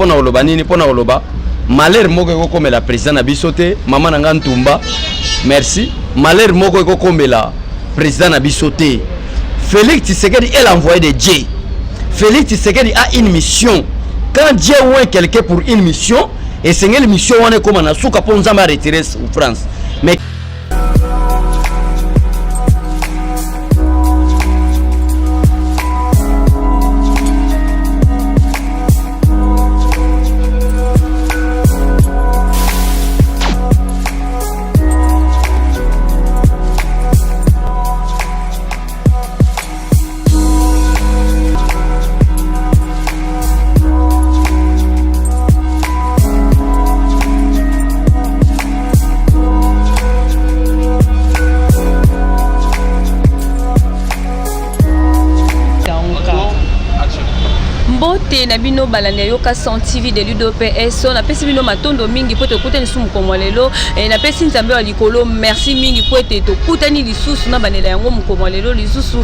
pona oloba nini pona oloba malheur moko comme la président na bisote maman nanga Ntumba merci malheur moko comme la président na bisote Félix Tshisekedi est l'envoyé de Dieu. Félix Tshisekedi a une mission. Quand Dieu ouvre quelqu'un pour une mission et c'est une mission on est comme on a souka pour nous en retirer en France mais na bino balande yoka senti de l'UDPS on appelle bino matondo mingi po te kutani sumu komolelo et na pesi nzambe wa likolo merci mingi po te to kutani lisusu na banela yango mukomolelo lisusu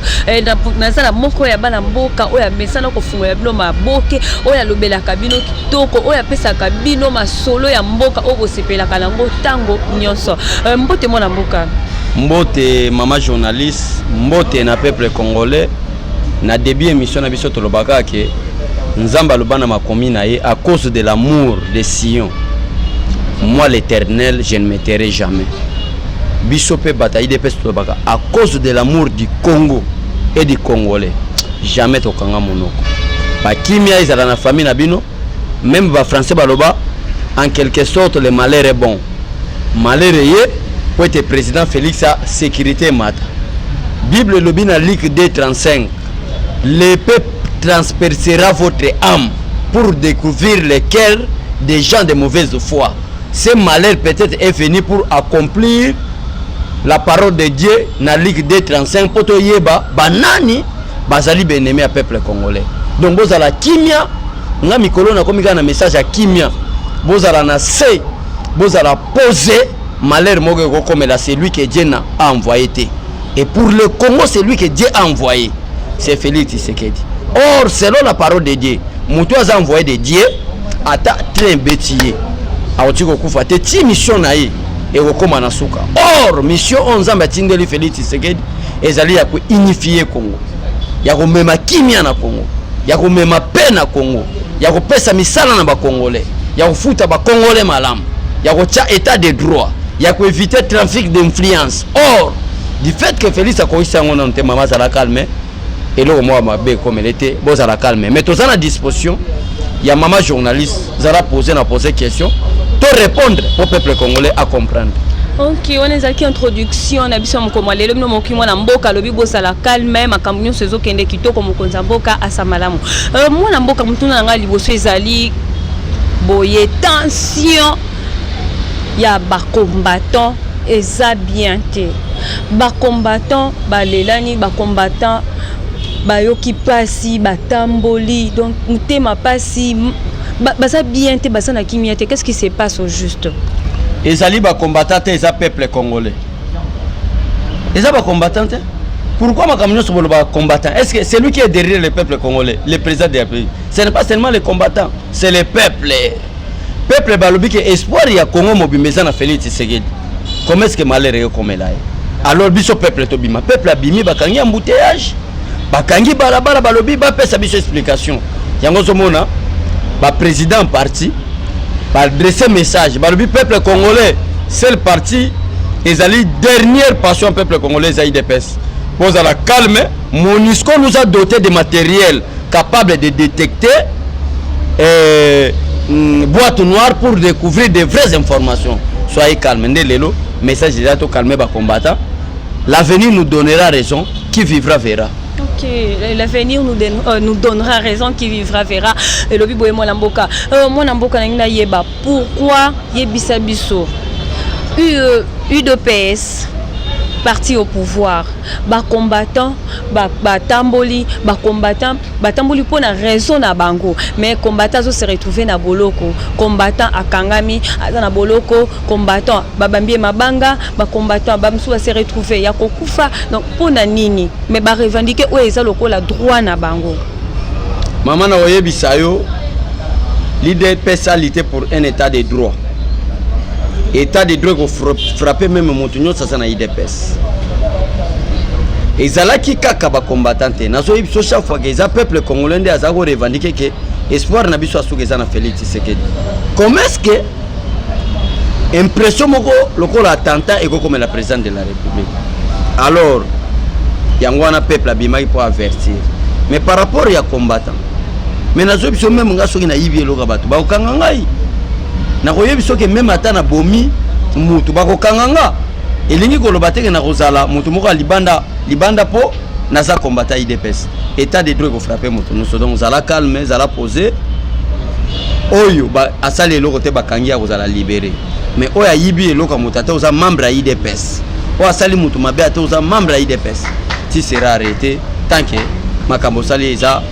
na sala moko ya bana mboka oya mesana ko fungo ya bino maboke oya lobela kabino kitoko oya pesa kabino masolo ya mboka obo sepela kalango tango nyonso mbote mona mboka mbote mama journaliste mbote na peuple congolais na début émission na biso to lobaka ke Nzamba lobana makomi na ye à cause de l'amour de Sion. Moi l'Éternel, je ne me tairai jamais. Bisope bataille de peste lobaka à cause de l'amour du Congo et du Congolais. Jamais tokanga monoko. Ba kimia izala na famille na bino, même ba français baloba en quelque sorte le malheur est bon. Malheur est pour être président Félix a sécurité mata. Bible lobina Luc 2:35. Le peuple transpercera votre âme pour découvrir les cœurs des gens de mauvaise foi. Ce malheur peut-être est venu pour accomplir la parole de Dieu dans Luc 2:35 pour te yeba banani bazali benemi à peuple congolais. Donc bozala kimia nga mikolo na komika na message à kimia bozala na se bozala poser malheur moko comme là c'est lui que Dieu a envoyé. Et pour le Congo c'est lui que Dieu a envoyé. C'est Félix Tshisekedi. Or, selon la parole de Dieu, Moutou a envoyé de Dieu à ta train bétier. A otiko kufa te ti mission na ye et okoma na suka. Or, mission on a tindeli Félix Tshisekedi ezali ya ko unifier Congo. Ya ko mema kimia na Congo. Ya ko mema paix na Congo. Ya ko pesa misala na ba Congolais. Ya ko futa ba Congolais malam. Ya ko tia état de droit. Ya ko éviter trafic d'influence. Or, du fait que Félix a koisa ngona nte mama za calme. Et là, moi, je comme elle était, bon, ça la calme. Mais tout ça à disposition, il y a maman journaliste, ça a posé une question, pour répondre au peuple congolais à comprendre. Ok, on est avec introduction, on a vu comme le nom mon kimo na mboka lobi bosa la calme, ma cambio sezo kende kito comme konza mboka asamalamu. Moi na mboka mutuna nga liboso ezali boye tension ya ba combattant eza bien te. Ba combattant balelani ba combattant bayoki pasi batamboli donc mutema pasi baza bien te basa na kimia te qu'est-ce qui se passe au juste ezali ba combattant te eza peuple congolais eza ba combattant te pourquoi makamyo so ba combattant est-ce que c'est lui qui est derrière le peuple congolais le président du pays ce n'est pas seulement les combattants c'est le peuple balobi que espoir ya Congo mobimeza na Félix Tshisekedi comment est-ce que malheureux comme là alors biso peuple to bima peuple abimi bakangi embouteillage bakangi balabala balobi ba pesa biso explication yango zomona ba président parti ba dresser message balobi peuple congolais c'est le parti ezali dernière passion peuple congolais za IDPS pose à la calme MONUSCO nous a doté de matériel capable de détecter boîte noire pour découvrir de vraies informations soyez calme ndelo message déjà to calmer ba combattant l'avenir nous donnera raison qui vivra verra. Ok, l'avenir nous donnera raison, qui vivra verra. Et le bibo moi namboka. Moi namboka na yeba pourquoi yebisa biso. UDPS parti au pouvoir. Ba combattant, ba tamboli, ba combattant, ba tamboli pour la raison na bango. Mais combattant se retrouver na boloko. Combattant à Kangami, na boloko, combattant babambie mabanga, ba combattant bamsou se retrouver ya kokufa. Donc pour na nini, mais ba revendiquer o eza loko la droit na bango. Maman na oyebisa yo l'IDPS a lutté pour un état de droit. État de droit qui frappait même Montignon, ça c'est l'IDPS. Et Zalaki Kaka ba combattante. Nazo ybiso chaque fois que les peuple congolais a revendiqué que espoir na biso asugeza na Félix Tshisekedi. Comment est-ce que impression moko lokola attentat et comme la présidente de la République. Alors yangwana peuple abimaki pour avertir. Mais par rapport à combattant. Mais nazo biso même nga soki na yibi eloka bato ba okanga ngai. Na koye biso ke même atana bomi mutu ba kokanga nga. Elingi koloba teke na kozala mutu moko libanda po naza combattant IDPS. État de droit ko frapper mutu. Nous sommes zala calme, zala poser. Oyo ba asali eloko te bakangi ya kozala libérer. Mais oya yibi eloko mutu ata oza membre ya IDPS. Oya asali mutu mabe ata oza membre ya IDPS. Tu seras arrêté tant que makambo sali eza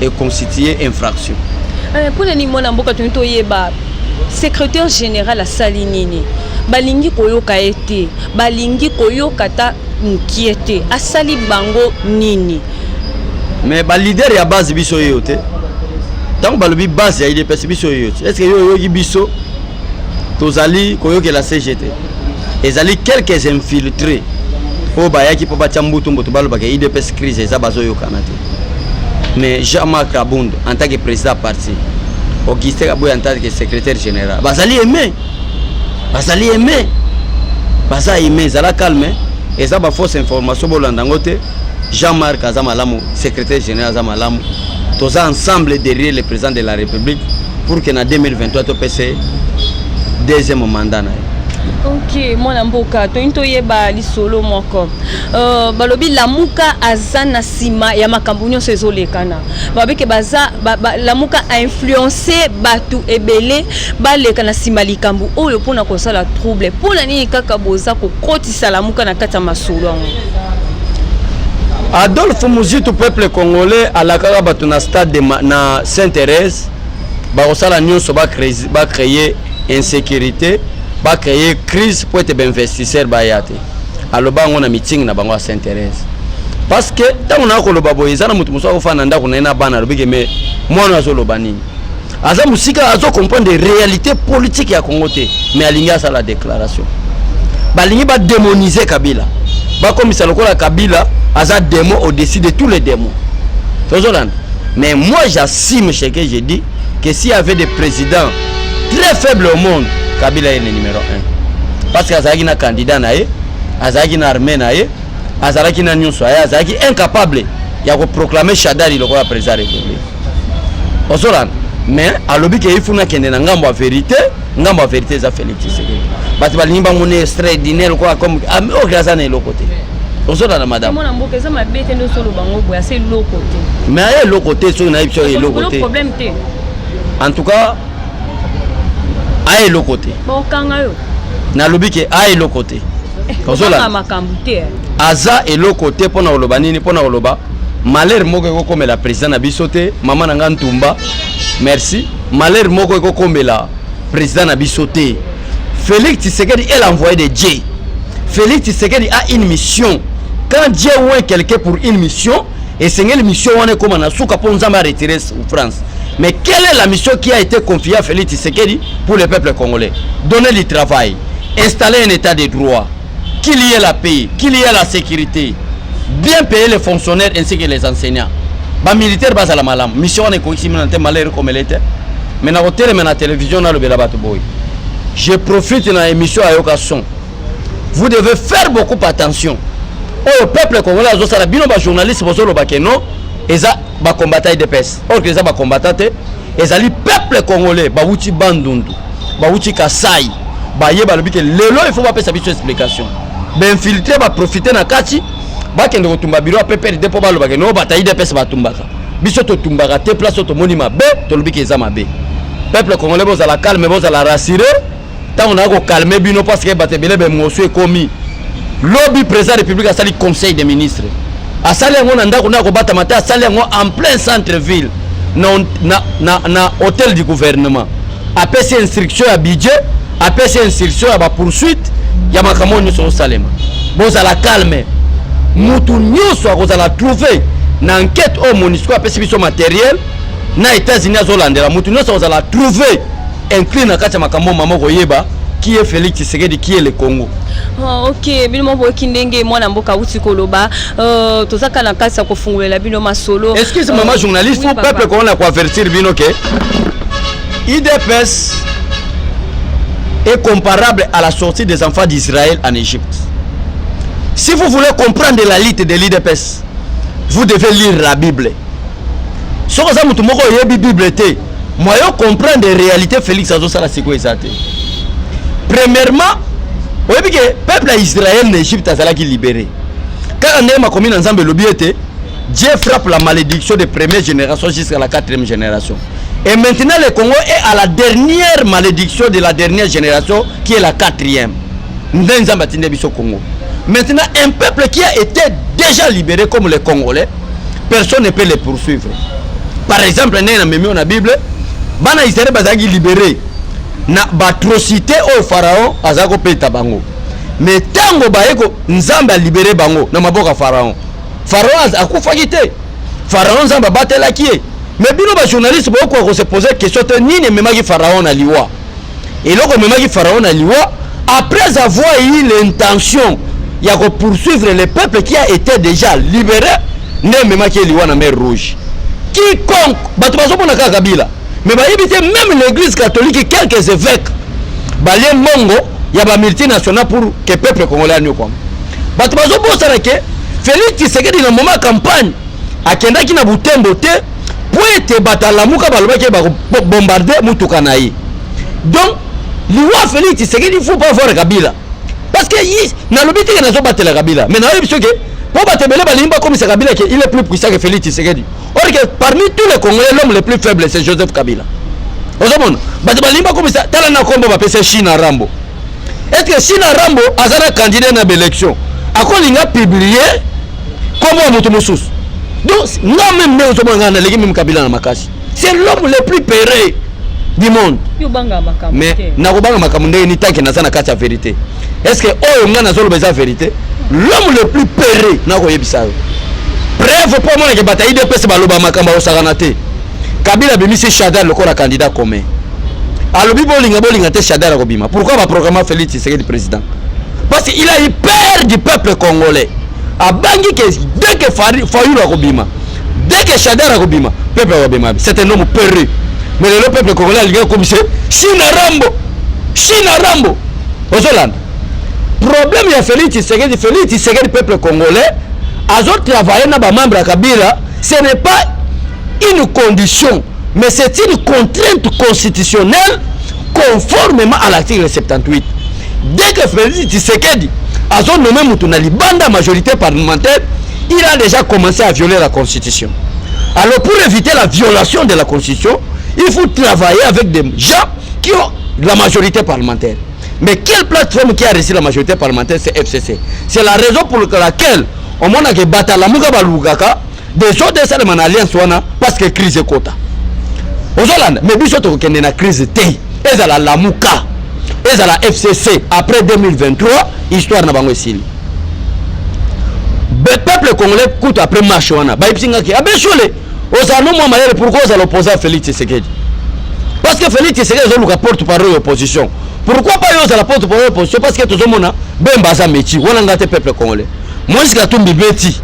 et constituer infraction. Pour les nimona mboka tunito yeba secrétaire général à Salinini balingi koyoka ete balingi koyoka ta nkiete asali bango nini. Mais ba leader ya base biso yote tant ba lobi base ya IDPS biso yote est-ce que yo yoki biso tozali koyoka la CGT ezali quelques infiltrés o ba yaki po ba chambutu mboto balo ba ke IDPS crise eza bazo yoka nate. Mais Jean-Marc Kabound en tant que président parti, Augustin Kabouya en tant que secrétaire général, Bazali aimé, Zala calme, et ça va fausse information pour l'andangote. Jean-Marc Azamalamu, secrétaire général Azamalamu, tous ensemble derrière le président de la République pour que en 2023 tu puisses deuxième mandat. Ok, mon amboka, to yeba li solo moko. Balobi lamuka azana sima ya makambunyo sezole kana. Babeke baza lamuka a influencé batu ebele baleka na sima likambu oyo pona ko sala trouble. Pona ni kaka boza ko kotisa lamuka na kata masolo. Adolphe Muzitu peuple congolais à la kaka batu na stade de na Sainte-Thérèse ba ko sala nyonso ba créer insécurité. Ba créer crise pour être investisseur ba yate aloba ngona meeting na bango à Sainte-Thérèse parce que tant on a ko loba boyeza na mutu muso ofana ndako na ina bana lobike me mwana azo loba nini aza musika azo comprendre les réalités politiques ya Congo te mais alinga ça la déclaration balingi ba démoniser Kabila ba komisa lokola Kabila aza démon au-dessus de tous les démons tozoland. Mais moi j'assume ce que j'ai dit que s'il y avait des présidents très faibles au monde, Kabila est le numéro 1. Parce que Azaki na candidat nae, Azaki na armée nae, Azaki na nyonso nae, Azaki incapable ya ko proclamer Chadari le roi président de la République. Osolan. Mais alobi ke ifuna kende na ngambo ya vérité za Félix Tshisekedi. Bati balimba mone extraordinaire quoi comme o grâce na lokote. Osolan madame. Mon amboka za mabete ndo solo bango boya c'est lokote. Mais ay lokote so na ipso lokote. Le problème te. En tout cas aye le côté. Na lobike aye le côté. Kozola. Aza et le côté pona oloba nini pona oloba. Malheur moko comme la présidente na bisoté, maman na ngantumba. Merci. Malheur moko comme la présidente na bisoté. Félix Tshisekedi est l'envoyé de Dieu. Félix Tshisekedi a une mission. Quand Dieu ouvre quelqu'un pour une mission, et c'est une mission on est comme na souka pour nous retirer en France. Mais quelle est la mission qui a été confiée à Félix Tshisekedi pour le peuple congolais? Donner du travail, installer un état de droit, qu'il y ait la paix, qu'il y ait la sécurité, bien payer les fonctionnaires ainsi que les enseignants. Les militaires basent à la malam. Mission on est comme malheureux comme elle était. Mais dans la télévision, je profite de l'émission à Yokason. Vous devez faire beaucoup attention. Oh, le peuple congolais, les journalistes, ils ont combattu IDPS. Or, ils ont combattu. Ils ont dit peuple congolais, Bawuchi Bandundu, Bawuchi Kasai, Baye Balobi, lelo, il faut pas faire sa explication. Ben filtrer, va profiter na kati, ba kende ko tumba biro pepe de po balo ba no bata IDPS ba tumbaka. Biso to tumbaka te place to monima be, to lobi ke zama be. Peuple congolais boza la calme, boza la rassurer. Tant on a ko calmer bino parce que batebele be mosu ekomi. Lobby président de la République a sali conseil des ministres. A sali yango na ndako na ko bata mata a sali yango en plein centre ville. Na hôtel du gouvernement. A PC instruction à budget, a PC instruction à poursuite, ya makamoni so salema. Boza la calme. Mutu nyoso a la trouver na enquête au MONUSCO a PC biso matériel na États-Unis azolandela mutu nyonso ozala trouver inclus na kati ya makambo mama koyeba qui est Félix Tshisekedi, qui est le Congo. Ok, bilmo boki ndenge mwana mboka uti koloba tozaka na kati ya kofungolela bino masolo. Excuse maman journaliste, pour peuple qu'on a avertir bino que IDPS est comparable à la sortie des enfants d'Israël en Égypte. Si vous voulez comprendre la lutte de l'IDPS, vous devez lire la Bible. Si vous avez la Bible, vous comprendre les réalités Félix Azosala Siko Ezate. Premièrement, vous voyez que le peuple d'Israël en Égypte a été libéré. Quand on a commis ensemble le biais, Dieu frappe la malédiction de première génération jusqu'à la quatrième génération. Et maintenant le Congo est à la dernière malédiction de la dernière génération qui est la quatrième. Maintenant, un peuple qui a été déjà libéré comme les Congolais, personne ne peut les poursuivre. Par exemple, dans la Bible, Bana Israël a été libéré. Na batrocité au pharaon azako peta bango. Mais tango baeko nzamba libéré bango na maboka pharaon. Pharaon akufa kité. Pharaon nzamba batela kié. Mais bino ba journaliste boko ko se poser question te nini memaki pharaon na liwa. Et loko memaki pharaon na liwa après avoir eu l'intention ya ko poursuivre le peuple qui a été déjà libéré ne memaki liwa na mer rouge. Quiconque batu bazomona ka kabila. Mais même l'église catholique, quelques évêques, balien mongo, il y a des multinationales pour que le peuple congolais n'y soit pas. Félix Tshisekedi dans le moment de campagne, à Kendaki na Butembo te, pour être batalamuka balobaki ba bombarder mutukanaï. Donc, l'Iwa Félix Tshisekedi il faut pas voir Kabila. Parce que na lobité que nazo batela Kabila. Mais na yebisho que pour battre balimba comme c'est Kabila il est plus puissant que Félix Tshisekedi. Or que parmi tous les Congolais, l'homme le plus faible, c'est Joseph Kabila. Ozomona, balimba comme ça, talana kombo ba pese China Rambo. Est-ce que China Rambo azara candidat na élection? Akolinga publier comment mutu mususu. Donc, non même ne ozomona na legi même Kabila na makasi. C'est l'homme le plus péré du monde. Mais na kobanga makamundé ni tanki na sana kati ya vérité. Est-ce que oyo ngana zolo beza vérité? L'homme le plus péré na koyebisa. Bref, pour moi, que bataille de peste baloba makamba osaganate. Kabila bimisi Chadar le corps candidat commun. Alobi bolinga te Chadar kobima. Pourquoi va programmer Félix Tshisekedi président? Parce qu'il a eu peur du peuple congolais. A bangi que dès que Fayulu kobima, dès que Chadar kobima, peuple kobima. C'est un homme peureux. Mais le peuple congolais il a comme c'est China Rambo. Ozoland. Problème il y a Félix Tshisekedi peuple congolais. Azo travailler na ba membre Kabila, ce n'est pas une condition, mais c'est une contrainte constitutionnelle conformément à l'article 78. Dès que Félix Tshisekedi azo nommé mutuna libanda majorité parlementaire, il a déjà commencé à violer la constitution. Alors pour éviter la violation de la constitution, il faut travailler avec des gens qui ont la majorité parlementaire. Mais quelle plateforme qui a reçu la majorité parlementaire? C'est FCC. C'est la raison pour laquelle au moins que batalamuka balugaka des autres ça de alliance wana parce que crise est quota. Ozolanda mais biso to kende na crise te. Ezala lamuka. Ezala FCC après 2023 histoire na bango esili. Le peuple congolais coûte après marche wana. Ba ipsinga ki abeshole. Ozano moi mayele pourquoi vous allez opposer à Félix Tshisekedi? Parce que Félix Tshisekedi est le porte-parole de l'opposition. Pourquoi pas yo la porte-parole de l'opposition? Parce que tout le monde bemba za métier. Wana ngate peuple congolais. Moïse Katumbi Beti,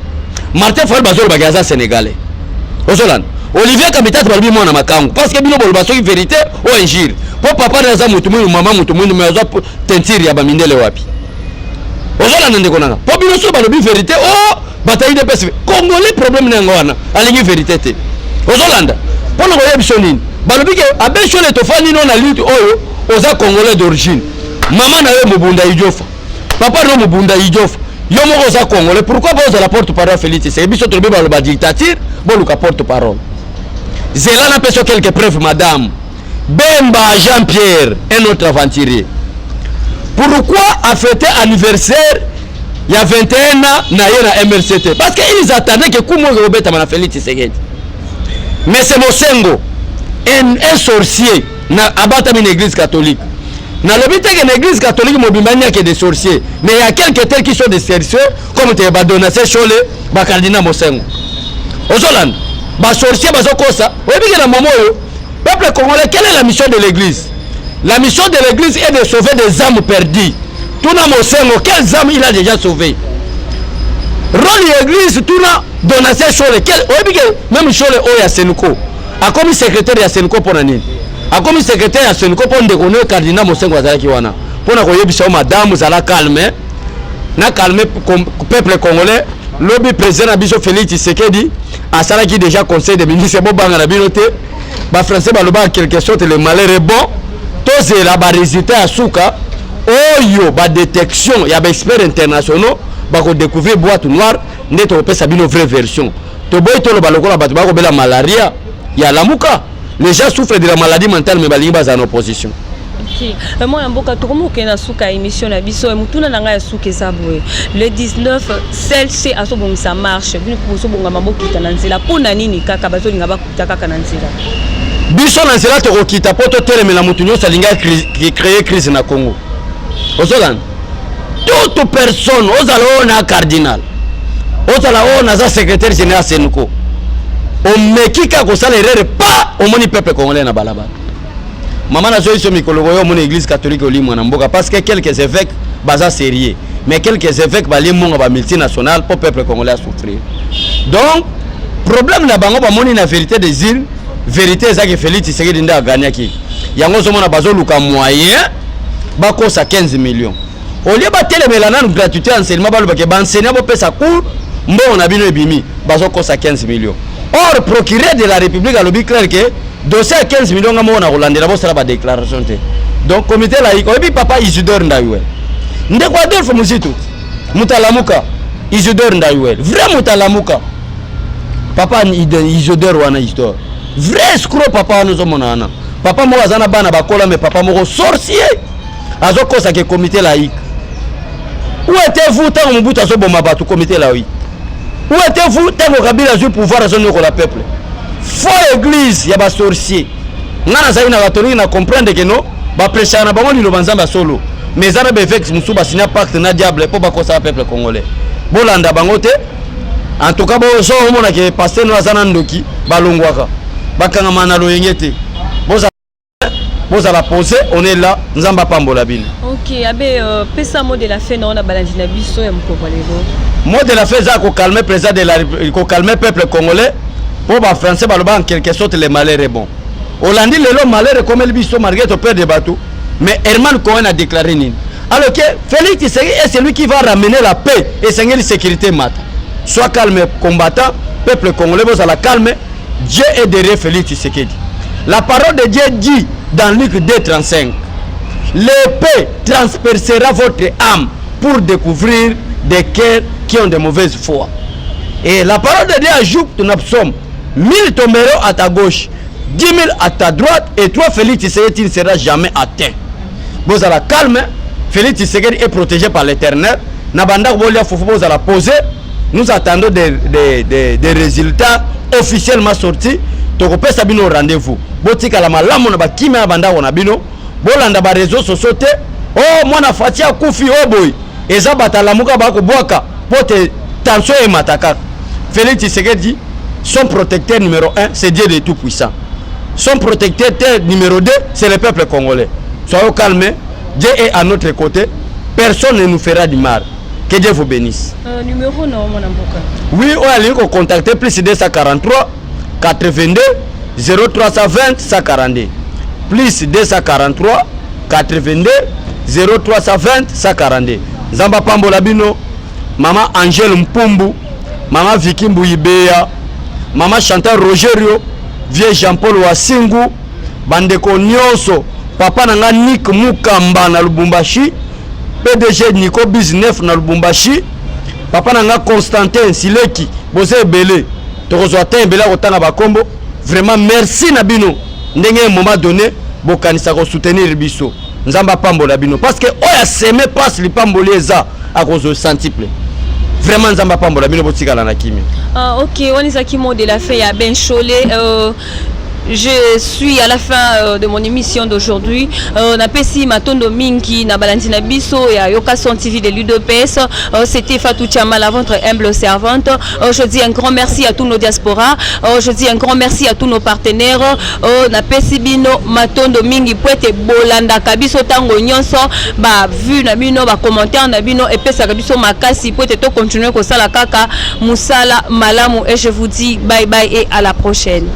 Martin Fayulu Bazolo Bagaza Sénégalais. Ozolan, Olivier Kabitat Balbi Mwana Makangu. Parce que Bino Bolbaso qui vérité ou injure. Pour papa Naza Mutumu ou maman Mutumu mais ozo tentiri ya bamindele wapi. Ozolan nende konanga. Pour Bino so Balbi vérité oh bataille de PSV. Congolais problème na ngwana. Alingi vérité te. Ozolanda. Pour ngoye bisonini. Balbi ke abeshole tofani non na lutte oyo oza Congolais d'origine. Maman na yo Mubunda Idjofa. Papa no Mubunda Idjofa. Yo moko za Congolais, pourquoi vous la porte-parole Félix Tshisekedi? Biso to beba le dictature, boluka porte-parole. Zela na peso quelques preuves madame. Bemba Jean-Pierre, un autre aventurier. Pourquoi a fêté anniversaire il y a 21 ans na yena MRCT? Parce qu'ils attendaient que Kumo Robeta na Félix Tshisekedi. Mais c'est Mosengo, un sorcier na abata une église catholique. Dans l'église catholique, il n'y a que des sorciers. Mais il y a quelques tels qui sont des sorciers, comme Tebadona, Chole, Bakardina Mosengo. Ozoland, ba sorcier bazo kosa oyebi ke na moment oyo peuple congolais. Quelle est la mission de l'église? La mission de l'église est de sauver des âmes perdues. Tuna Mosengo, quelles âmes il a déjà sauvé? Rôle de l'église, tuna donation chole. Oyebi ke même chole oya Senuko. A comme secrétaire ya Senuko pour nani? A comme secrétaire ya Senuko pour ndekone cardinal Mosengo azalaki wana. Pour na koyebisa madame zala calme. Na calme peuple congolais. Lobby président Abiso Félix Tshisekedi a salaki déjà conseil de ministre bon banga na binote. Ba français baloba en quelque sorte le malheur est bon. Tous la ba résultat à souka. Oyo ba détection ya ba experts internationaux ba ko découvrir boîte noire neto ko pesa bino vraie version. To boy to lo baloko la ba ko bela malaria ya lamuka. Les gens souffrent de la maladie mentale mais balingi baza en opposition. Moi en boka to ko na souka émission na biso mutuna na nga ya souka sabwe. Le 19 celle-ci a so bon ça marche. Bino ko so bonga mabokita na nzela pona nini kaka bazo linga bakuta kaka na nzela. Biso na nzela to ko kita poto telemela mutunyo salinga créer crise na Congo. Ozolan toute personne ozala cardinal ozala na secrétaire général Senuko o mekika ko sala erreur pas au moni peuple congolais na balaba maman na zo mikolo yo mon église catholique au limwa na mboka parce que quelques évêques baza sérieux mais quelques évêques bali monga ba multinational pour peuple congolais à souffrir. Donc problème na bango ba moni na vérité des îles vérité ezaki Félix Tshisekedi nda ganyaki yango zo mona bazo luka moyen bakosa 15 millions. Au lieu batelemela nanu gratuité enseignement baloba ke banseigner bo pesa cours mbo na bino ebimi bazo kosa 15 millions. Or procureur de la République a lobi clair que dossier à 15 millions ngamo na kolandela bo sala ba déclaration te. Donc comité laïque obi papa Isidore Ndayuel. Ndeko Adolphe Muzitu mutalamuka Isidore Ndayuel. Vrai mutalamuka. Papa Isidore wana histoire. Vrai escroc papa nous omonana. Papa mo azana bana bakola mais papa mo sorcier. Azoko sa ke comité laïque. Où étiez-vous tant Mobutu azo bomba batu comité laïque? Où étiez-vous tant Kabila a eu pouvoir à son la peuple? Faux église ya ba sorcier. Ngana za ina catholique na comprendre que non ba prêcher na bango lilo banzamba solo. Mais zana be vex musu ba signa pacte na diable pour ba ko sa peuple congolais. Bolanda bango te. En tout cas bo so mona ke pasteur na zana ndoki balongwaka. Bakanga mana lo yengete. Vous allez poser, on est là, nous allons pas la bine. Ok, abe pesa mot de la fin on a balandina biso ya mkobalego. Mot de la fin ça ko calmer président de la République, ko calmer peuple congolais pour ba français baloba en quelque sorte les malheurs est bon. Hollandi le malheur comme le biso malgré ton père de bateau, mais Herman Cohen a déclaré nini. Alors que Félix Tshisekedi est celui qui va ramener la paix et la sécurité mat. Sois calme combattant, peuple congolais vous allez calmer, Dieu est derrière Félix Tshisekedi. La parole de Dieu dit dans Luc 2:35, l'épée transpercera votre âme pour découvrir des cœurs qui ont de mauvaises foi. Et la parole de Dieu ajoute dans le psaume, 1000 tomberont à ta gauche, 10 000 à ta droite, et toi, Félix Tshisekedi, ne sera jamais atteint. Vous allez calme, Félix Tshisekedi est protégé par l'Éternel. Nabanda Bolia Foufou, vous allez poser. Nous attendons des résultats officiellement sortis. Tokopé sabino rendez-vous. Botika la malamu na bakime abanda wana bino. Bolanda ba réseaux sociaux te. Oh mwana fatia kufi oh boy. Eza batalamuka ba ko boaka. Pote tension et mataka. Félix Tshisekedi, son protecteur numéro 1, c'est Dieu de tout puissant. Son protecteur numéro 2, c'est le peuple congolais. Soyons calmes. Dieu est à notre côté. Personne ne nous fera du mal. Que Dieu vous bénisse. Numéro non mon amboka. Oui, on a lieu contacter plus 243 82 0320 142 plus 243 82 0320 142. Zamba Pambola Bino, Maman Angèle Mpumbu, Maman Vicky Mbouibeya, Maman Chantal Rogerio, Vieux Jean-Paul Wasingu, Bandeko Nyonso, Papa Nanga Nick Mukamba na Lubumbashi, PDG Nico Business na Lubumbashi, Papa Nanga Constantin Sileki, Bose Belé. Vraiment merci Nabino. Ndenge un moment donné, bokanisa ko soutenir biso. Nzamba Pambola Bino parce que oya semé passe li pamboleza à cause de sentiple. Vraiment Nzamba Pambola Bino botika la nakimi. Ah OK, on est qui mot de la fin ya ben cholé Je suis à la fin de mon émission d'aujourd'hui. Na pesi matondo mingi na balandi na biso ya Yokason TV de l'UDPS. C'était Fatou Tchamala, votre humble servante. Je dis un grand merci à tous nos diasporas. Je dis un grand merci à tous nos partenaires. Na pesi bino matondo mingi poete bolanda kabiso tango nyonso ba vu na bino ba commentaire na bino et pesa kabiso makasi poete to continuer ko sala kaka musala malamu et je vous dis bye bye et à la prochaine.